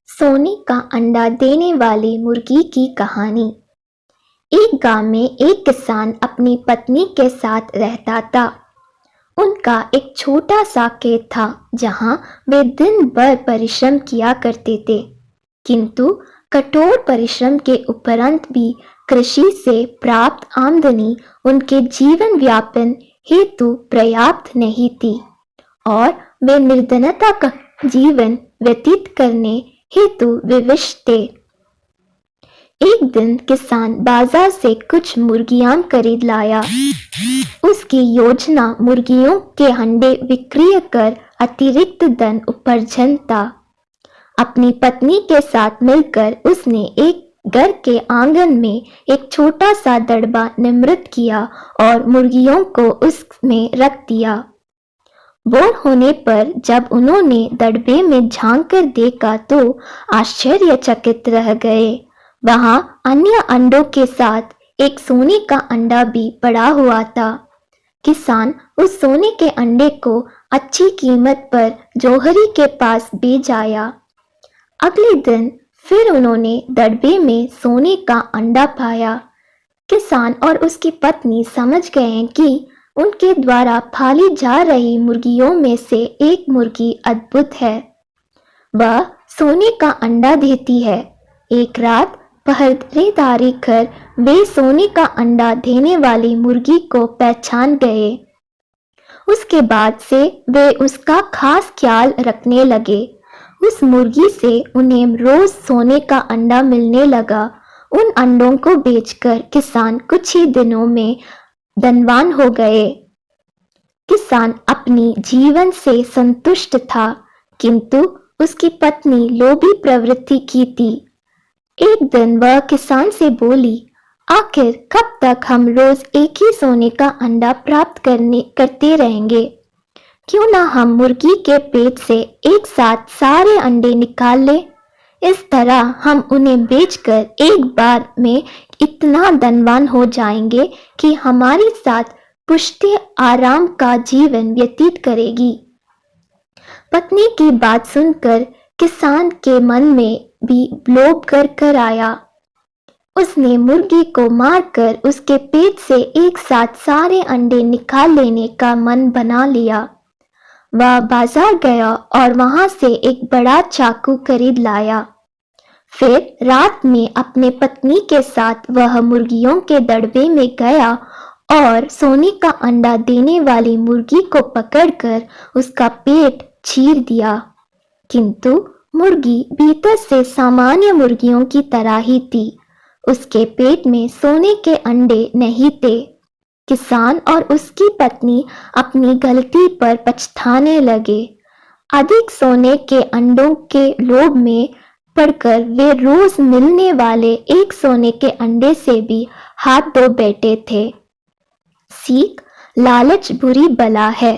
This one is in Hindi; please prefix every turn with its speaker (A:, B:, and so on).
A: सोने का अंडा देने वाली मुर्गी की कहानी। एक गांव में एक किसान अपनी पत्नी के साथ रहता था। उनका एक छोटा सा खेत था जहां वे दिन भर परिश्रम किया करते थे, किंतु कठोर परिश्रम के उपरांत भी कृषि से प्राप्त आमदनी उनके जीवन व्यापन हेतु पर्याप्त नहीं थी और वे निर्धनता का जीवन व्यतीत करने हेतु विवश थे। एक दिन किसान बाजार से कुछ मुर्गियां खरीद लाया। उसकी योजना मुर्गियों के अंडे विक्रय कर अतिरिक्त धन उपार्जन था। अपनी पत्नी के साथ मिलकर उसने एक घर के आंगन में एक छोटा सा दड़बा निर्मित किया और मुर्गियों को उसमें रख दिया। भोर होने पर जब उन्होंने दड़बे में झांक कर देखा तो आश्चर्यचकित रह गए। वहां अन्य अंडों के साथ एक सोने का अंडा भी पड़ा हुआ था। किसान उस सोने के अंडे को अच्छी कीमत पर जौहरी के पास बेच आया। अगले दिन फिर उन्होंने दड़बे में सोने का अंडा पाया। किसान और उसकी पत्नी समझ गए कि उनके द्वारा पाली जा रही मुर्गियों में से एक मुर्गी अद्भुत है। वह सोने का अंडा देती है। एक रात पहरेदारी कर वे सोने का अंडा देने वाली मुर्गी को पहचान गए। उसके बाद से वे उसका खास ख्याल रखने लगे। उस मुर्गी से उन्हें रोज सोने का अंडा मिलने लगा। उन अंडों को बेचकर किसान कुछ ही दिनों में धनवान हो गए। किसान अपनी जीवन से संतुष्ट था, किंतु उसकी पत्नी लोभी प्रवृत्ति की थी। एक दिन वह किसान से बोली, आखिर कब तक हम रोज एक ही सोने का अंडा प्राप्त करते रहेंगे? क्यों ना हम मुर्गी के पेट से एक साथ सारे अंडे निकाल ले। इस तरह हम उन्हें बेचकर एक बार में इतना धनवान हो जाएंगे कि हमारे साथ पुष्टि आराम का जीवन व्यतीत करेगी। पत्नी की बात सुनकर किसान के मन में भी लोभ कर आया। उसने मुर्गी को मारकर उसके पेट से एक साथ सारे अंडे निकाल लेने का मन बना लिया। वह बाजार गया और वहां से एक बड़ा चाकू खरीद लाया। फिर रात में अपने पत्नी के साथ वह मुर्गियों के दड़बे में गया और सोने का अंडा देने वाली मुर्गी को पकड़कर उसका पेट चीर दिया, किंतु मुर्गी भीतर से सामान्य मुर्गियों की तरह ही थी। उसके पेट में सोने के अंडे नहीं थे। किसान और उसकी पत्नी अपनी गलती पर पछताने लगे। अधिक सोने के अंडों के लोभ में पड़कर वे रोज मिलने वाले एक सोने के अंडे से भी हाथ धो बैठे थे। सीख, लालच बुरी बला है।